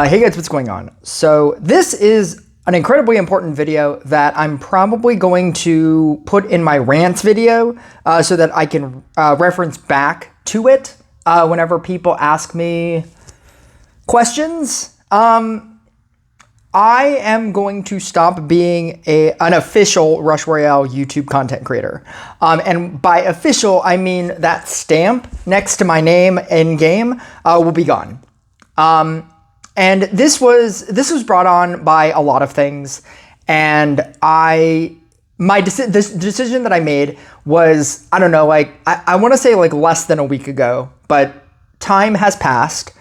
Hey guys, what's going on? So this is an incredibly important video that I'm probably going to put in my rants video so that I can reference back to it whenever people ask me questions. I am going to stop being an official Rush Royale YouTube content creator. And by official, I mean that stamp next to my name in game will be gone. And this was brought on by a lot of things, and the decision that I made was, I don't know, like I want to say like less than a week ago, but time has passed,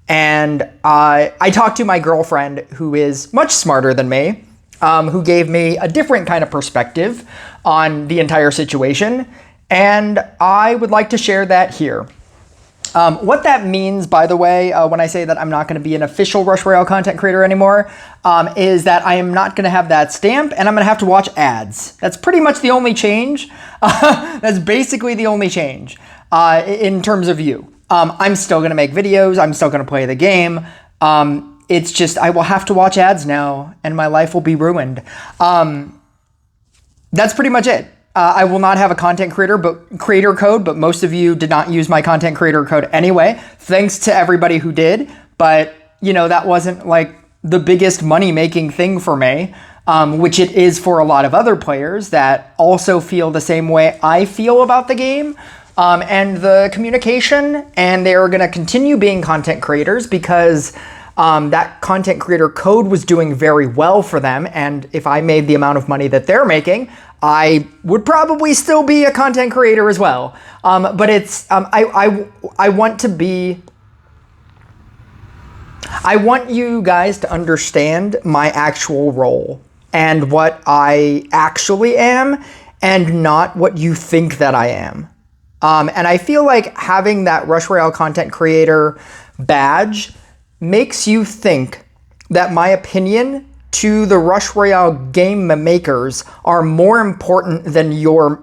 and I talked to my girlfriend, who is much smarter than me, who gave me a different kind of perspective on the entire situation, and I would like to share that here. What that means, by the way, when I say that I'm not going to be an official Rush Royale content creator anymore, is that I am not going to have that stamp and I'm going to have to watch ads. That's pretty much the only change. That's basically the only change in terms of you. I'm still going to make videos. I'm still going to play the game. It's just I will have to watch ads now and my life will be ruined. That's pretty much it. I will not have a content creator code, but most of you did not use my content creator code anyway. Thanks to everybody who did, but you know, that wasn't like the biggest money-making thing for me, which it is for a lot of other players that also feel the same way I feel about the game and the communication, and they are going to continue being content creators because that content creator code was doing very well for them, and if I made the amount of money that they're making, I would probably still be a content creator as well. But it's, I want you guys to understand my actual role and what I actually am and not what you think that I am. And I feel like having that Rush Royale content creator badge makes you think that my opinion to the Rush Royale game makers are more important than your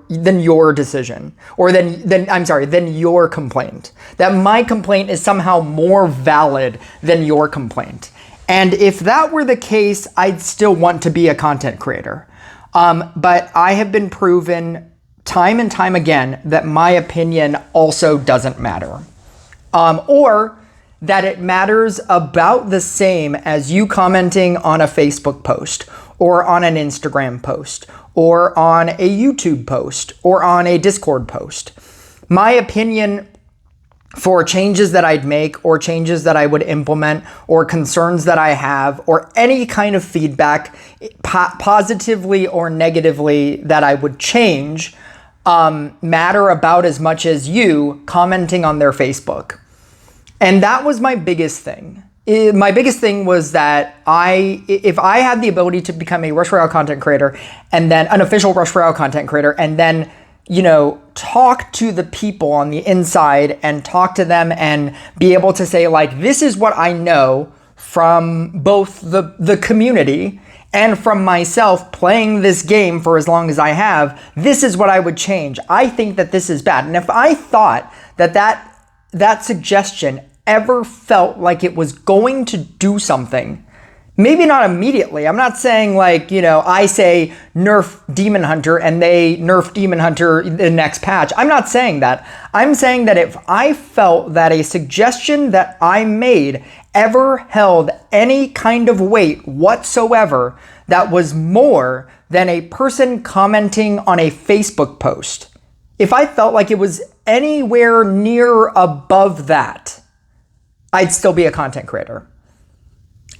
decision, or than your complaint. That my complaint is somehow more valid than your complaint. And if that were the case, I'd still want to be a content creator. But I have been proven time and time again that my opinion also doesn't matter. Or that it matters about the same as you commenting on a Facebook post, or on an Instagram post, or on a YouTube post, or on a Discord post. My opinion for changes that I'd make, or changes that I would implement, or concerns that I have, or any kind of feedback, positively or negatively, that I would change, matter about as much as you commenting on their Facebook. And that was my biggest thing. My biggest thing was that if I had the ability to become a Rush Royale content creator, and then an official Rush Royale content creator, and then, you know, talk to the people on the inside and talk to them and be able to say, like, this is what I know from both the community and from myself playing this game for as long as I have, this is what I would change. I think that this is bad. And if I thought that suggestion ever felt like it was going to do something, maybe not immediately. I'm not saying, like, you know, I say nerf Demon Hunter and they nerf Demon Hunter in the next patch. I'm not saying that. I'm saying that if I felt that a suggestion that I made ever held any kind of weight whatsoever that was more than a person commenting on a Facebook post, if I felt like it was anywhere near above that, I'd still be a content creator.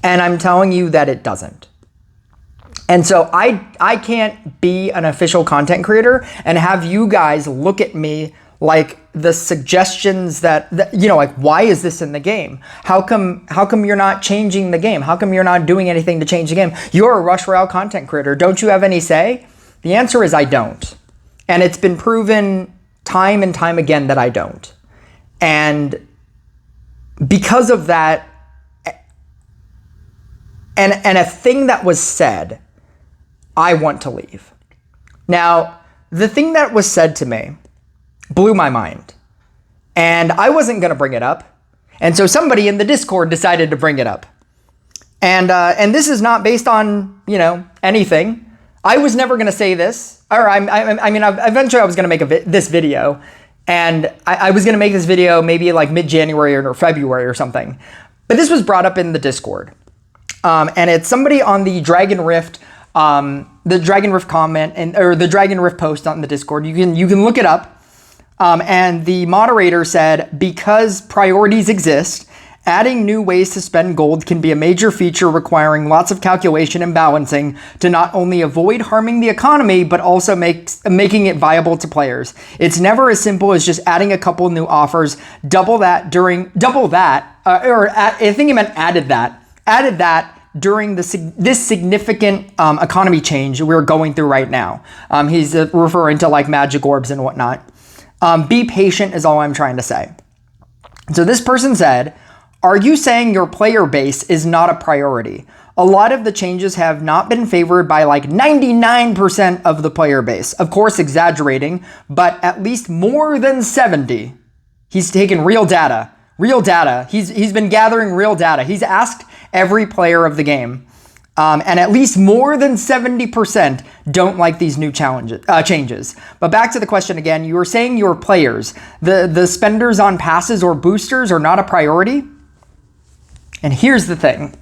And I'm telling you that it doesn't. And so I can't be an official content creator and have you guys look at me like the suggestions that you know, like, why is this in the game? How come you're not changing the game? How come you're not doing anything to change the game? You're a Rush Royale content creator. Don't you have any say? The answer is I don't. And it's been proven time and time again that I don't. And because of that, and a thing that was said, I want to leave. Now, the thing that was said to me blew my mind. And I wasn't going to bring it up. And so somebody in the Discord decided to bring it up. And this is not based on, anything. I was never going to say this, or eventually I was going to make this video, and I was going to make this video maybe like mid-January or February or something. But this was brought up in the Discord. And it's somebody on the Dragon Rift comment or the Dragon Rift post on the Discord. You can look it up. And the moderator said, because priorities exist, adding new ways to spend gold can be a major feature requiring lots of calculation and balancing to not only avoid harming the economy, but also making it viable to players. It's never as simple as just adding a couple new offers, I think he meant added that during this significant economy change we're going through right now. He's referring to like magic orbs and whatnot. Be patient is all I'm trying to say. So this person said, are you saying your player base is not a priority? A lot of the changes have not been favored by like 99% of the player base. Of course, exaggerating, but at least more than 70. He's taken real data. He's been gathering real data. He's asked every player of the game. And at least more than 70% don't like these new changes. But back to the question again, you were saying your players, the spenders on passes or boosters are not a priority? And here's the thing.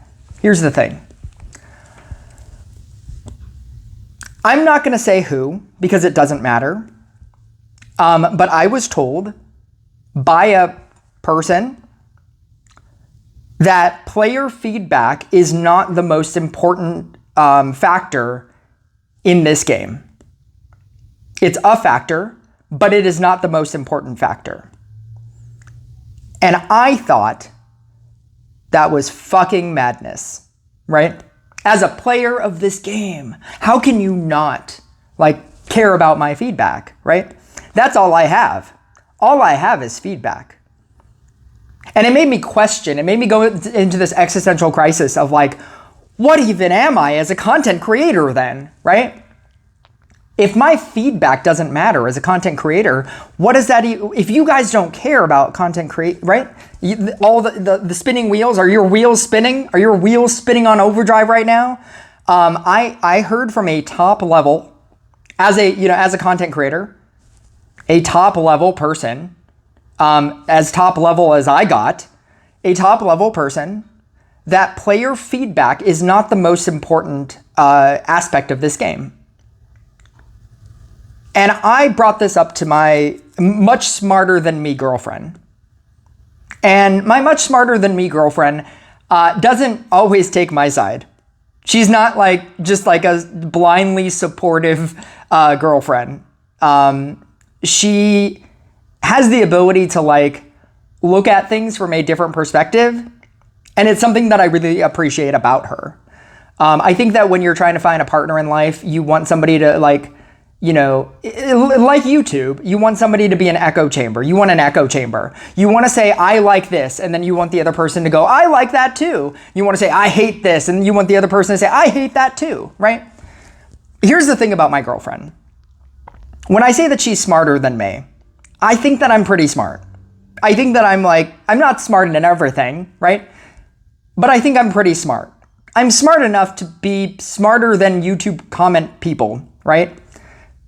I'm not going to say who, because it doesn't matter. But I was told by a person that player feedback is not the most important factor in this game. It's a factor, but it is not the most important factor. And I thought that was fucking madness, right? As a player of this game, how can you not care about my feedback, right? That's all I have. All I have is feedback. And it made me question, it made me go into this existential crisis of what even am I as a content creator then, right? If my feedback doesn't matter as a content creator, what does that, if you guys don't care about content right? All the spinning wheels, are your wheels spinning? Are your wheels spinning on overdrive right now? I heard from a top level, as a content creator, a top level person, as top level as I got, a top level person, that player feedback is not the most important aspect of this game. And I brought this up to my much smarter than me girlfriend. And my much smarter than me girlfriend doesn't always take my side. She's not just a blindly supportive girlfriend. She has the ability to look at things from a different perspective. And it's something that I really appreciate about her. I think that when you're trying to find a partner in life, you want somebody to like YouTube, you want somebody to be an echo chamber. You want an echo chamber. You want to say, I like this. And then you want the other person to go, I like that too. You want to say, I hate this. And you want the other person to say, I hate that too, right? Here's the thing about my girlfriend. When I say that she's smarter than me, I think that I'm pretty smart. I think that I'm not smart in everything, right? But I think I'm pretty smart. I'm smart enough to be smarter than YouTube comment people, right?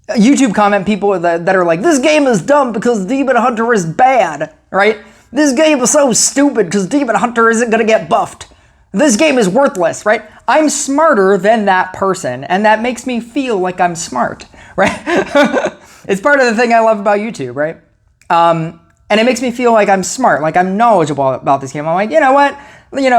YouTube comment people that are like, this game is dumb because Demon Hunter is bad, right? This game is so stupid because Demon Hunter isn't going to get buffed. This game is worthless, right? I'm smarter than that person, and that makes me feel like I'm smart, right? It's part of the thing I love about YouTube, right? And it makes me feel like I'm smart, like I'm knowledgeable about this game. I'm like, you know what?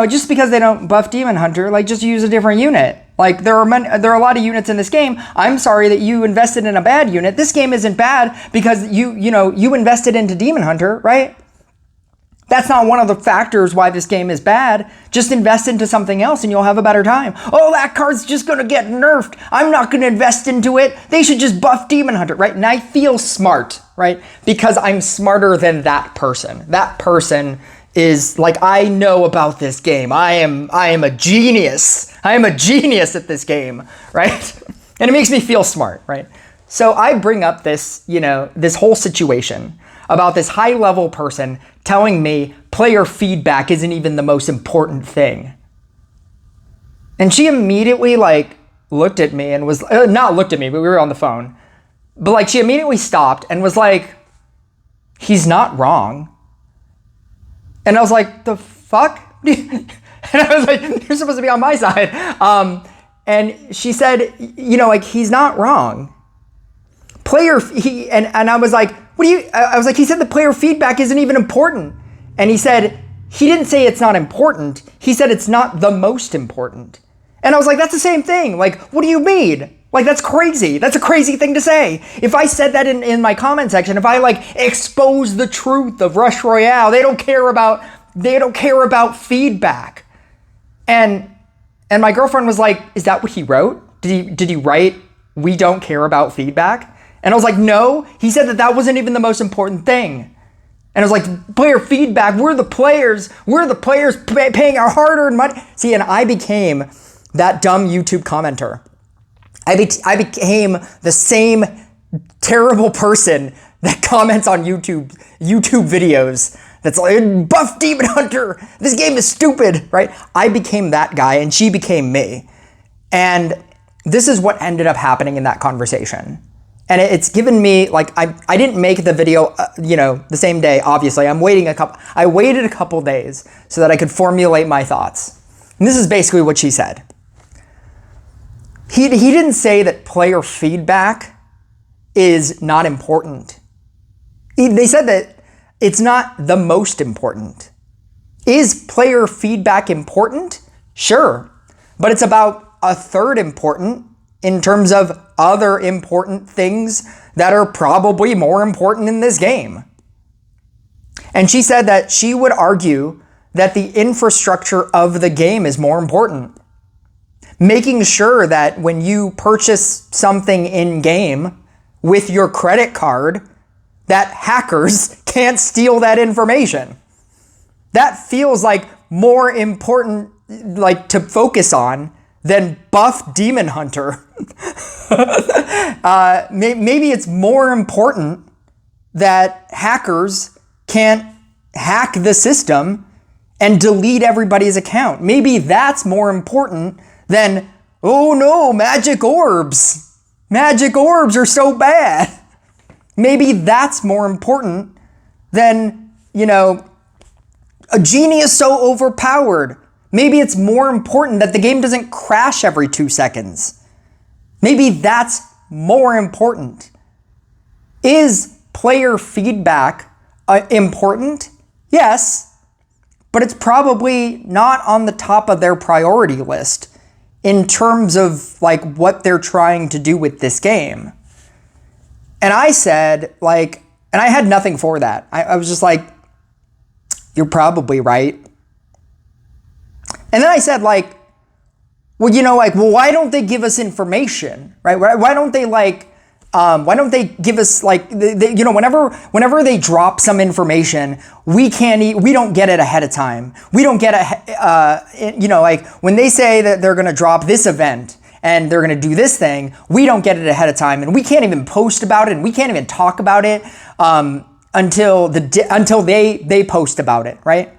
Just because they don't buff Demon Hunter, just use a different unit. There are a lot of units in this game. I'm sorry that you invested in a bad unit. This game isn't bad because you invested into Demon Hunter, right? That's not one of the factors why this game is bad. Just invest into something else and you'll have a better time. Oh, that card's just gonna get nerfed. I'm not gonna invest into it. They should just buff Demon Hunter, right? And I feel smart, right? Because I'm smarter than that person. That person is I know about this game. I am a genius. I am a genius at this game, right? And it makes me feel smart, right? So I bring up this, this whole situation about this high level person telling me player feedback isn't even the most important thing. And she immediately like looked at me and was not looked at me, but we were on the phone. But like she immediately stopped and was like, he's not wrong. And I was like, the fuck? And I was like, you're supposed to be on my side. And she said, you know, like, he's not wrong. And I was like, I was like, he said the player feedback isn't even important. And he said, he didn't say it's not important. He said it's not the most important. And I was like, that's the same thing. Like, what do you mean? Like, that's crazy. That's a crazy thing to say. If I said that in my comment section, if I like expose the truth of Rush Royale, they don't care about feedback. And my girlfriend was like, is that what he wrote? Did he write, we don't care about feedback? And I was like, no, he said that wasn't even the most important thing. And I was like, player feedback, we're the players paying our hard-earned money. See, and I became that dumb YouTube commenter. I became the same terrible person that comments on YouTube videos that's like, buff Demon Hunter, this game is stupid, right? I became that guy and she became me. And this is what ended up happening in that conversation. And it's given me, like, I didn't make the video, the same day, obviously. I waited a couple days so that I could formulate my thoughts. And this is basically what she said. He didn't say that player feedback is not important. They said that it's not the most important. Is player feedback important? Sure. But it's about a third important in terms of other important things that are probably more important in this game. And she said that she would argue that the infrastructure of the game is more important. Making sure that when you purchase something in-game with your credit card, that hackers can't steal that information. That feels like more important, like, to focus on than buff Demon Hunter. Maybe it's more important that hackers can't hack the system and delete everybody's account. Maybe that's more important than, oh no, magic orbs. Magic orbs are so bad. Maybe that's more important than, a genie is so overpowered. Maybe it's more important that the game doesn't crash every 2 seconds. Maybe that's more important. Is player feedback important? Yes, but it's probably not on the top of their priority list in terms of like what they're trying to do with this game. And I said, like, and I had nothing for that. I was just like, you're probably right. And then I said, like, well, why don't they give us information, right? Why don't they give us, like, whenever they drop some information, we don't get it ahead of time. We don't get like when they say that they're going to drop this event and they're going to do this thing, we don't get it ahead of time, and we can't even post about it, and we can't even talk about it until they post about it, right?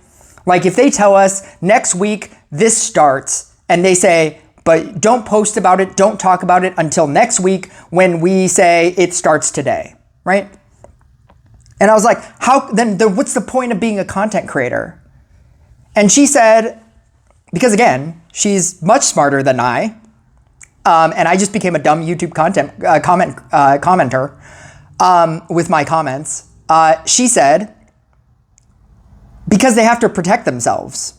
Like if they tell us next week this starts, and they say, but don't post about it, don't talk about it until next week when we say it starts today, right? And I was like, what's the point of being a content creator? And she said, because again, she's much smarter than I, and I just became a dumb YouTube commenter with my comments. She said, because they have to protect themselves.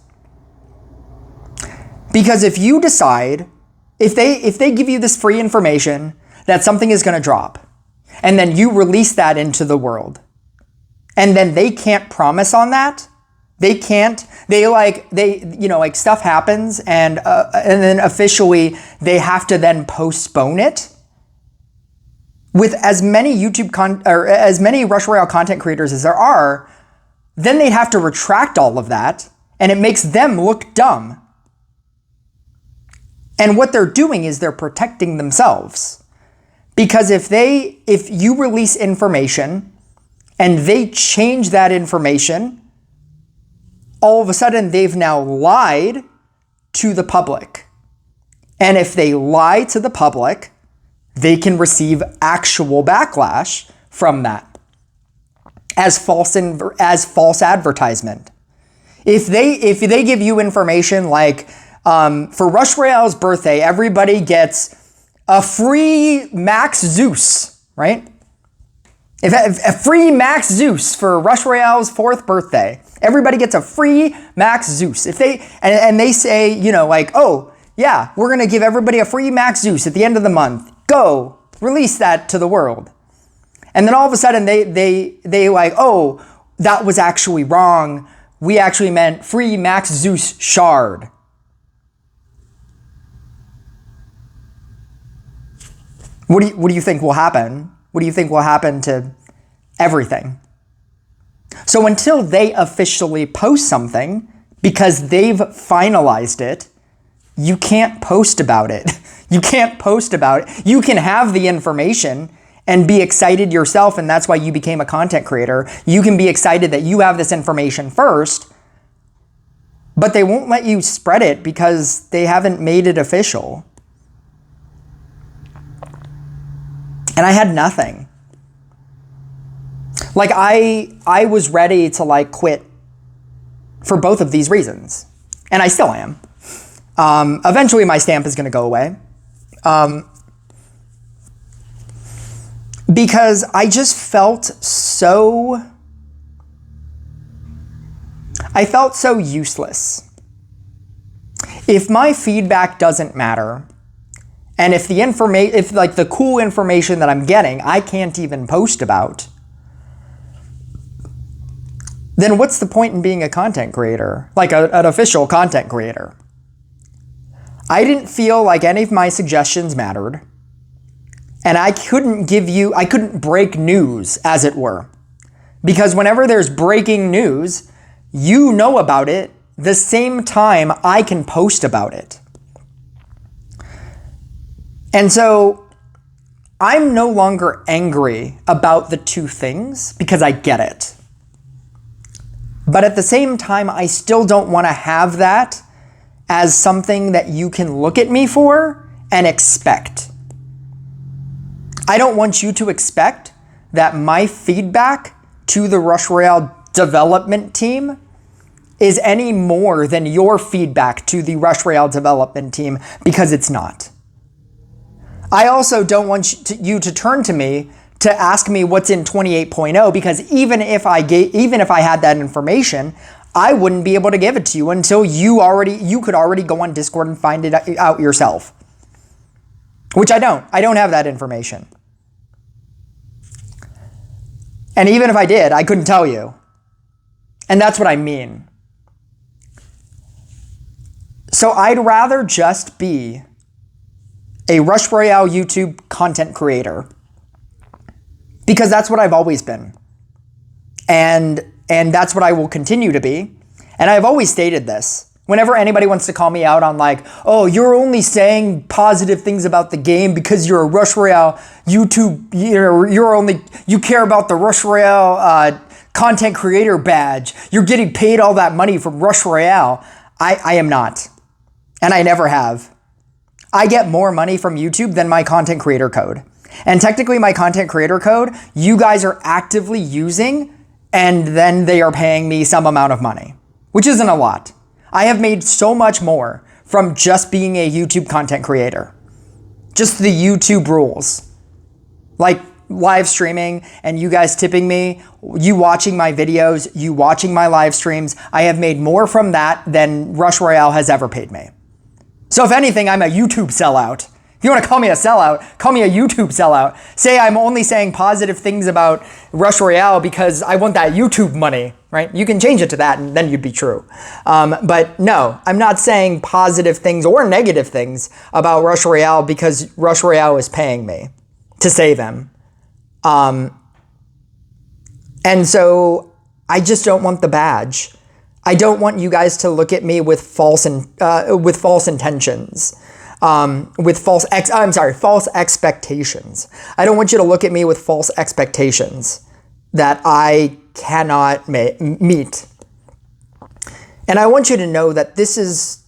Because if you decide, if they give you this free information that something is going to drop, and then you release that into the world, and then they can't promise on that, stuff happens, and then officially they have to then postpone it. With as many as many Rush Royale content creators as there are, then they'd have to retract all of that, and it makes them look dumb. And what they're doing is they're protecting themselves. Because if you release information and they change that information, all of a sudden they've now lied to the public. And if they lie to the public, they can receive actual backlash from that as false advertisement. If they give you information like for Rush Royale's birthday, everybody gets a free Max Zeus, right? If a free Max Zeus for Rush Royale's 4th birthday, everybody gets a free Max Zeus. If they and they say, you know, like, oh yeah, we're gonna give everybody a free Max Zeus at the end of the month. Go release that to the world. And then all of a sudden they like, oh, that was actually wrong. We actually meant free Max Zeus shard. What do you think will happen? What do you think will happen to everything? So until they officially post something, because they've finalized it, you can't post about it. You can't post about it. You can have the information and be excited yourself, and that's why you became a content creator. You can be excited that you have this information first, but they won't let you spread it because they haven't made it official. And I had nothing. Like I was ready to like quit for both of these reasons. And I still am. Eventually my stamp is going to go away. Because I just felt so useless. If my feedback doesn't matter, and if the cool information that I'm getting, I can't even post about, then what's the point in being a content creator? Like an official content creator. I didn't feel like any of my suggestions mattered. And I couldn't break news, as it were. Because whenever there's breaking news, you know about it the same time I can post about it. And so I'm no longer angry about the two things because I get it. But at the same time, I still don't want to have that as something that you can look at me for and expect. I don't want you to expect that my feedback to the Rush Royale development team is any more than your feedback to the Rush Royale development team, because it's not. I also don't want you to turn to me to ask me what's in 28.0, because even if I had that information, I wouldn't be able to give it to you until you could already go on Discord and find it out yourself. Which I don't. I don't have that information. And even if I did, I couldn't tell you. And that's what I mean. So I'd rather just be a Rush Royale YouTube content creator, because that's what I've always been. And that's what I will continue to be. And I've always stated this. Whenever anybody wants to call me out on like, oh, you're only saying positive things about the game because you're a Rush Royale YouTube, you care about the Rush Royale content creator badge. You're getting paid all that money from Rush Royale. I am not. And I never have. I get more money from YouTube than my content creator code. And technically my content creator code, you guys are actively using, and then they are paying me some amount of money, which isn't a lot. I have made so much more from just being a YouTube content creator. Just the YouTube rules. Like live streaming and you guys tipping me, you watching my videos, you watching my live streams. I have made more from that than Rush Royale has ever paid me. So if anything, I'm a YouTube sellout. If you want to call me a sellout, call me a YouTube sellout. Say I'm only saying positive things about Rush Royale because I want that YouTube money, right? You can change it to that and then you'd be true. But no, I'm not saying positive things or negative things about Rush Royale because Rush Royale is paying me to say them. And so I just don't want the badge. I don't want you guys to look at me with false intentions. False expectations. I don't want you to look at me with false expectations that I cannot meet. And I want you to know that this is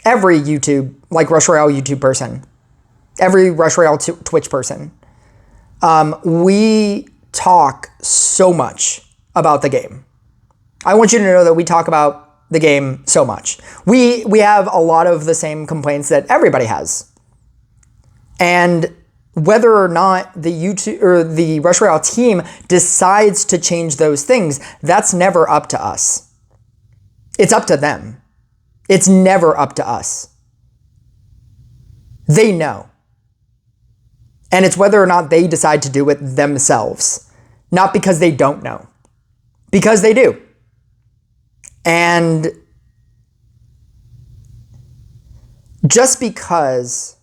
every YouTube, like Rush Royale YouTube person, every Rush Royale Twitch person, we talk so much about the game. I want you to know that we talk about the game so much. We have a lot of the same complaints that everybody has. And whether or not the YouTube or the Rush Royale team decides to change those things, that's never up to us. It's up to them. It's never up to us. They know. And it's whether or not they decide to do it themselves. Not because they don't know. Because they do. And just because,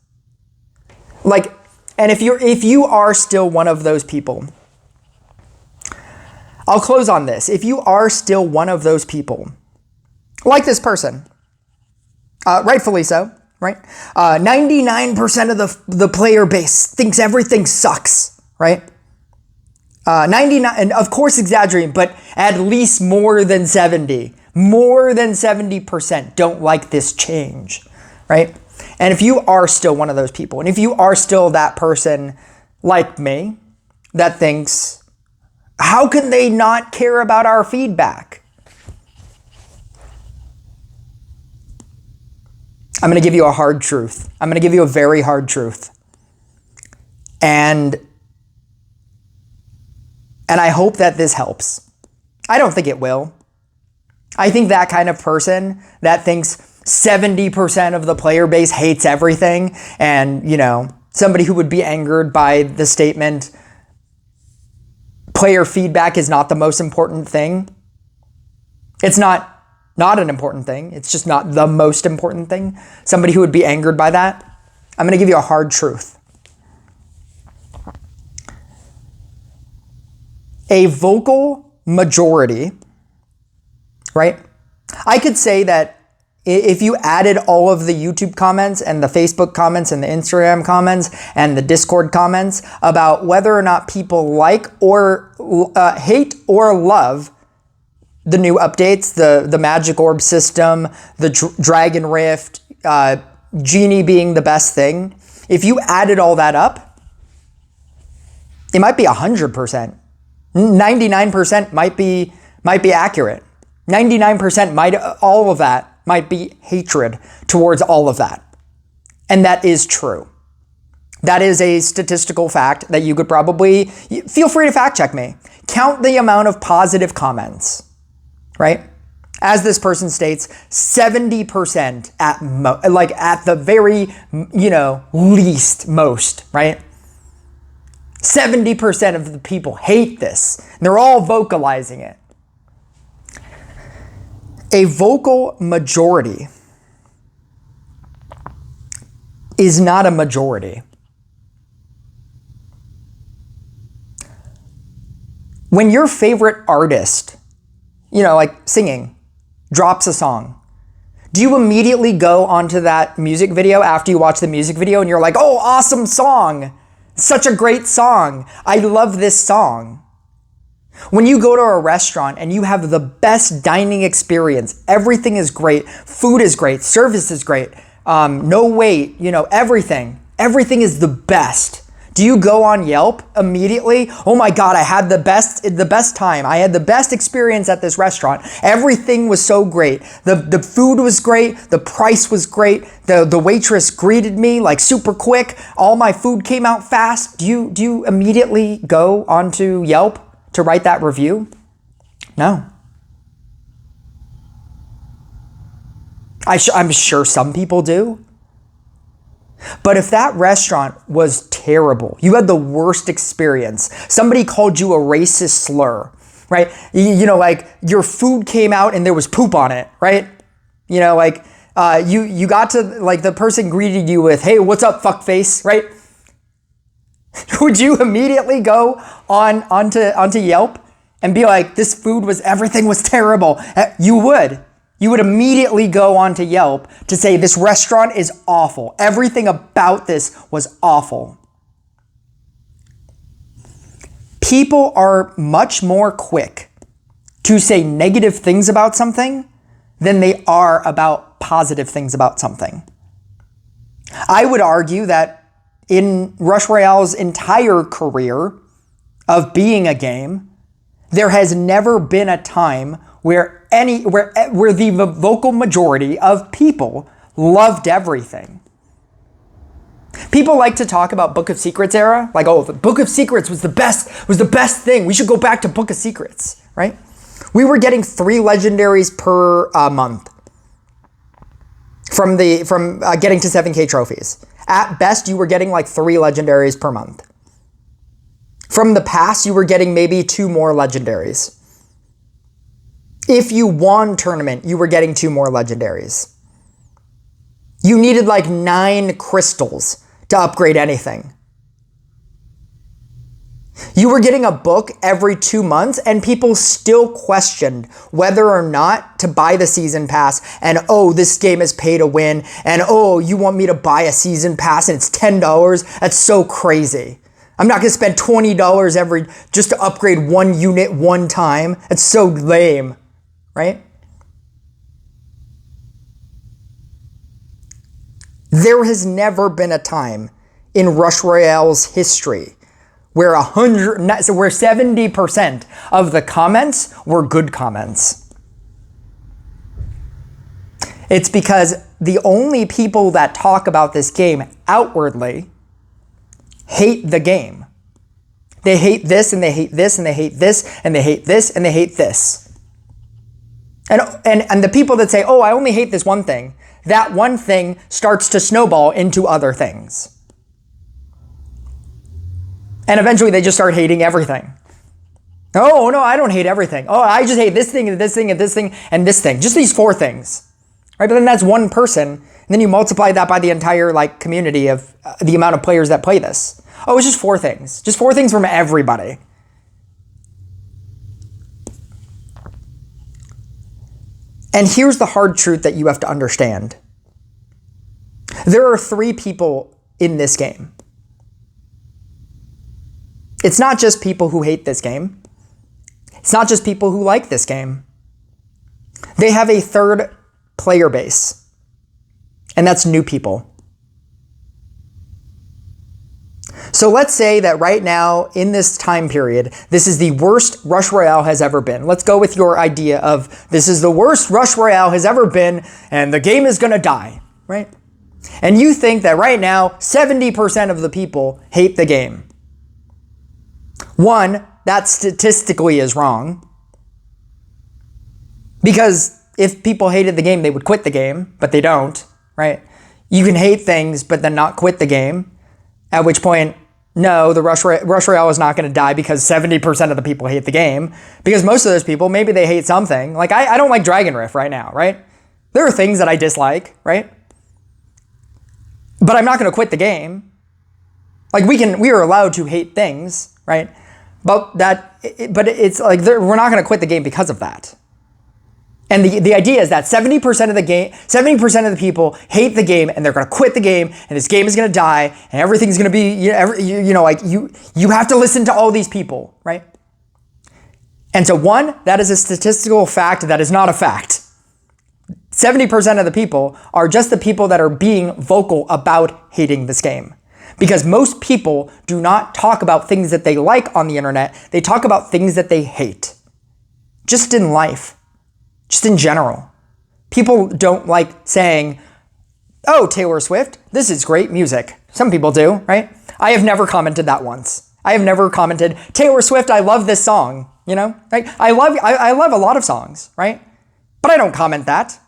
like, and if you are still one of those people, I'll close on this. If you are still one of those people, like this person, rightfully so, right? 99% of the player base thinks everything sucks, right? 99, and of course exaggerating, but at least more than 70% don't like this change, right? And if you are still one of those people, and if you are still that person like me that thinks, how can they not care about our feedback? I'm going to give you a hard truth. I'm going to give you a very hard truth. And I hope that this helps. I don't think it will. I think that kind of person that thinks 70% of the player base hates everything, and, you know, somebody who would be angered by the statement, player feedback is not the most important thing. It's not an important thing. It's just not the most important thing. Somebody who would be angered by that, I'm going to give you a hard truth. A vocal majority, right? I could say that if you added all of the YouTube comments and the Facebook comments and the Instagram comments and the Discord comments about whether or not people like or hate or love the new updates, the Magic Orb system, the Dragon Rift, Genie being the best thing, if you added all that up, it might be 100%. 99% might be accurate. 99% all of that might be hatred towards all of that. And that is true. That is a statistical fact that you could probably, feel free to fact check me. Count the amount of positive comments, right? As this person states, 70% at the very, least most, right? 70% of the people hate this. They're all vocalizing it. A vocal majority is not a majority. When your favorite artist, like singing, drops a song, do you immediately go onto that music video after you watch the music video and you're like, oh, awesome song. Such a great song. I love this song. When you go to a restaurant and you have the best dining experience, everything is great, food is great, service is great, no wait, everything is the best. Do you go on Yelp immediately? Oh my God, I had the best time. I had the best experience at this restaurant. Everything was so great. The food was great. The price was great. The waitress greeted me like super quick. All my food came out fast. Do you immediately go onto Yelp to write that review? No. I'm sure some people do. But if that restaurant was terrible, you had the worst experience, somebody called you a racist slur, right? Like your food came out and there was poop on it, right? You got to, like, the person greeted you with, hey, what's up, fuckface, right? Would you immediately go onto Yelp and be like, everything was terrible? You would. You would immediately go onto Yelp to say, this restaurant is awful. Everything about this was awful. People are much more quick to say negative things about something than they are about positive things about something. I would argue that in Rush Royale's entire career of being a game, there has never been a time where the vocal majority of people loved everything. People like to talk about Book of Secrets era, like, oh, the Book of Secrets was the best thing. We should go back to Book of Secrets, right? We were getting 3 legendaries per month from getting to 7K trophies. At best, you were getting like 3 legendaries per month. From the past, you were getting maybe 2 more legendaries. If you won tournament, you were getting 2 more legendaries. You needed like 9 crystals to upgrade anything. You were getting a book every 2 months, and people still questioned whether or not to buy the season pass, and oh, this game is pay to win, and oh, you want me to buy a season pass and it's $10? That's so crazy. I'm not gonna spend $20 just to upgrade 1 unit 1 time. That's so lame, right? There has never been a time in Rush Royale's history where 70% of the comments were good comments. It's because the only people that talk about this game outwardly hate the game. They hate this, and they hate this, and they hate this, and they hate this, and they hate this. And the people that say, oh, I only hate this one thing, that one thing starts to snowball into other things. And eventually they just start hating everything. Oh, no, I don't hate everything. Oh, I just hate this thing, and this thing, and this thing, and this thing. Just these 4 things, right? But then that's one person. And then you multiply that by the entire community of the amount of players that play this. Oh, it's just 4 things. Just 4 things from everybody. And here's the hard truth that you have to understand. There are 3 people in this game. It's not just people who hate this game. It's not just people who like this game. They have a 3rd player base, and that's new people. So let's say that right now, in this time period, this is the worst Rush Royale has ever been. Let's go with your idea of this is the worst Rush Royale has ever been, and the game is gonna die, right? And you think that right now, 70% of the people hate the game. One, that statistically is wrong. Because if people hated the game, they would quit the game, but they don't, right? You can hate things, but then not quit the game. At which point, no, the Rush Royale is not going to die because 70% of the people hate the game. Because most of those people, maybe they hate something. Like, I don't like Dragon Rift right now, right? There are things that I dislike, right? But I'm not going to quit the game. Like, we are allowed to hate things, right? But it's like, we're not going to quit the game because of that. And the idea is that 70% of the people hate the game, and they're going to quit the game, and this game is going to die, and everything's going to be, you have to listen to all these people, right? And so 1, that is a statistical fact that is not a fact. 70% of the people are just the people that are being vocal about hating this game. Because most people do not talk about things that they like on the internet. They talk about things that they hate. Just in life. Just in general. People don't like saying, oh, Taylor Swift, this is great music. Some people do, right? I have never commented that once. I have never commented, Taylor Swift, I love this song, right? I love a lot of songs, right? But I don't comment that.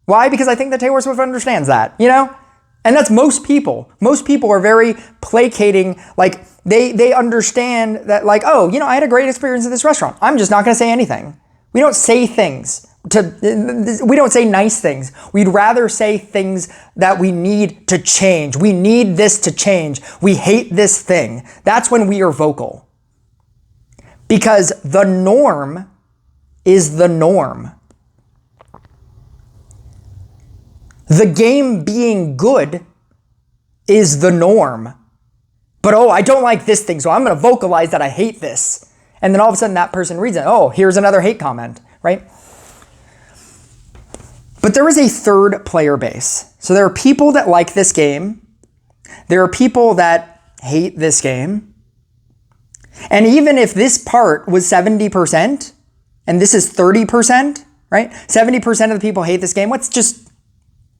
Why? Because I think that Taylor Swift understands that, And that's most people. Most people are very placating, like they understand that, like, oh, I had a great experience at this restaurant. I'm just not going to say anything. We don't say things. We don't say nice things. We'd rather say things that we need to change. We need this to change. We hate this thing. That's when we are vocal. Because the norm is the norm. The game being good is the norm. But, oh, I don't like this thing, so I'm going to vocalize that I hate this. And then all of a sudden that person reads it. Oh, here's another hate comment, right? But there is a third player base. So there are people that like this game. There are people that hate this game. And even if this part was 70% and this is 30%, right? 70% of the people hate this game. Let's just,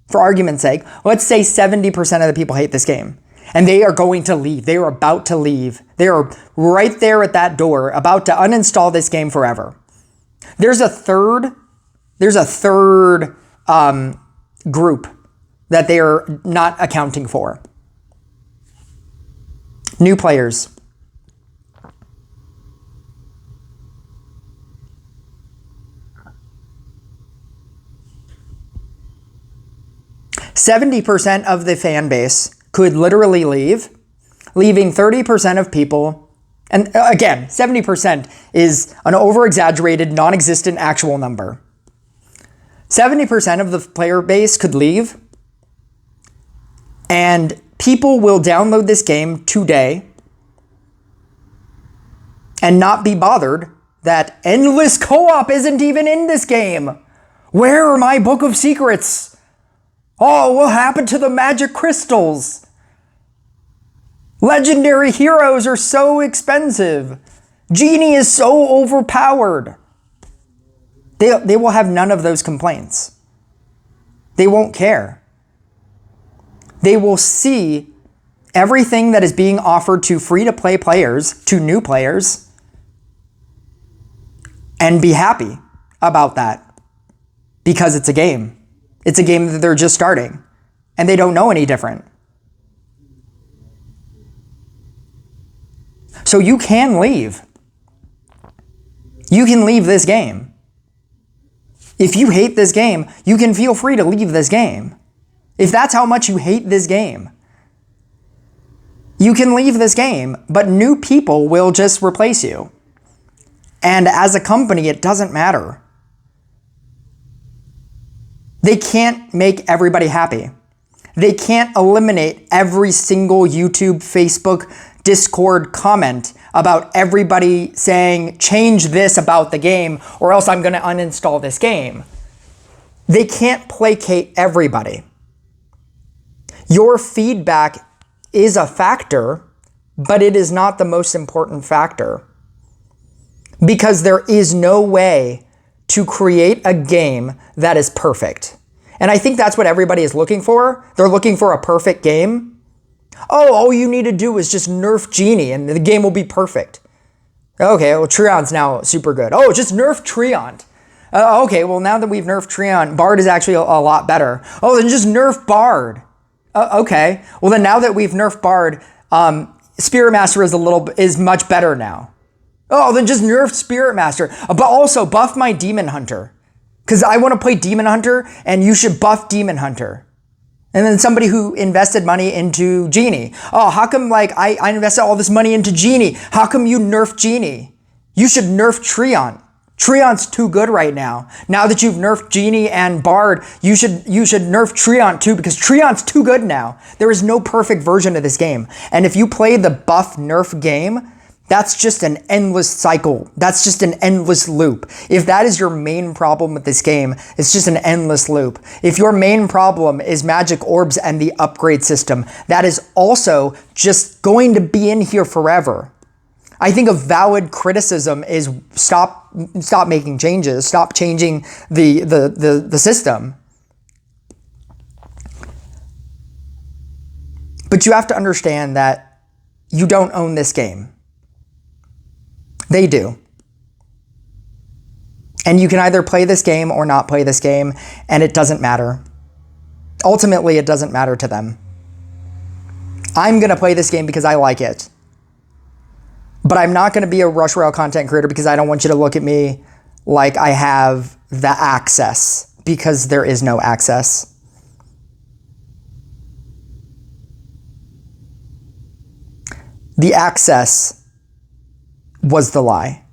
for argument's sake, let's say 70% of the people hate this game. And they are going to leave. They are about to leave. They are right there at that door, about to uninstall this game forever. There's a third group that they are not accounting for. New players. %70 of the fan base could literally leave, leaving 30% of people, and again, 70% is an over-exaggerated, non-existent actual number. 70% of the player base could leave, and people will download this game today and not be bothered that endless co-op isn't even in this game. Where are my Book of Secrets? Oh, what happened to the magic crystals? Legendary heroes are so expensive. Genie is so overpowered. They will have none of those complaints. They won't care. They will see everything that is being offered to free-to-play players, to new players, and be happy about that because it's a game. It's a game that they're just starting, and they don't know any different. So you can leave. You can leave this game. If you hate this game, you can feel free to leave this game. If that's how much you hate this game, you can leave this game, but new people will just replace you. And as a company, it doesn't matter. They can't make everybody happy. They can't eliminate every single YouTube, Facebook, Discord comment about everybody saying, change this about the game, or else I'm going to uninstall this game. They can't placate everybody. Your feedback is a factor, but it is not the most important factor. Because there is no way to create a game that is perfect. And I think that's what everybody is looking for. They're looking for a perfect game. Oh, all you need to do is just nerf Genie and the game will be perfect. Okay, well, Treant's now super good. Oh, just nerf Treant. Okay, well, now that we've nerfed Treant, Bard is actually a lot better. Oh, then just nerf Bard. Okay, well, then now that we've nerfed Bard, Spirit Master is much better now. Oh, then just nerf Spirit Master, but also buff my Demon Hunter. Because I want to play Demon Hunter, and you should buff Demon Hunter. And then somebody who invested money into Genie. Oh, how come I invested all this money into Genie? How come you nerf Genie? You should nerf Treant. Treant's too good right now. Now that you've nerfed Genie and Bard, you should nerf Treant too, because Treant's too good now. There is no perfect version of this game. And if you play the buff nerf game, that's just an endless cycle. That's just an endless loop. If that is your main problem with this game, it's just an endless loop. If your main problem is magic orbs and the upgrade system, that is also just going to be in here forever. I think a valid criticism is stop making changes, stop changing the system. But you have to understand that you don't own this game. They do. And you can either play this game or not play this game, and it doesn't matter. Ultimately, it doesn't matter to them. I'm going to play this game because I like it. But I'm not going to be a Rush Royale content creator because I don't want you to look at me like I have the access, because there is no access. The access was the lie.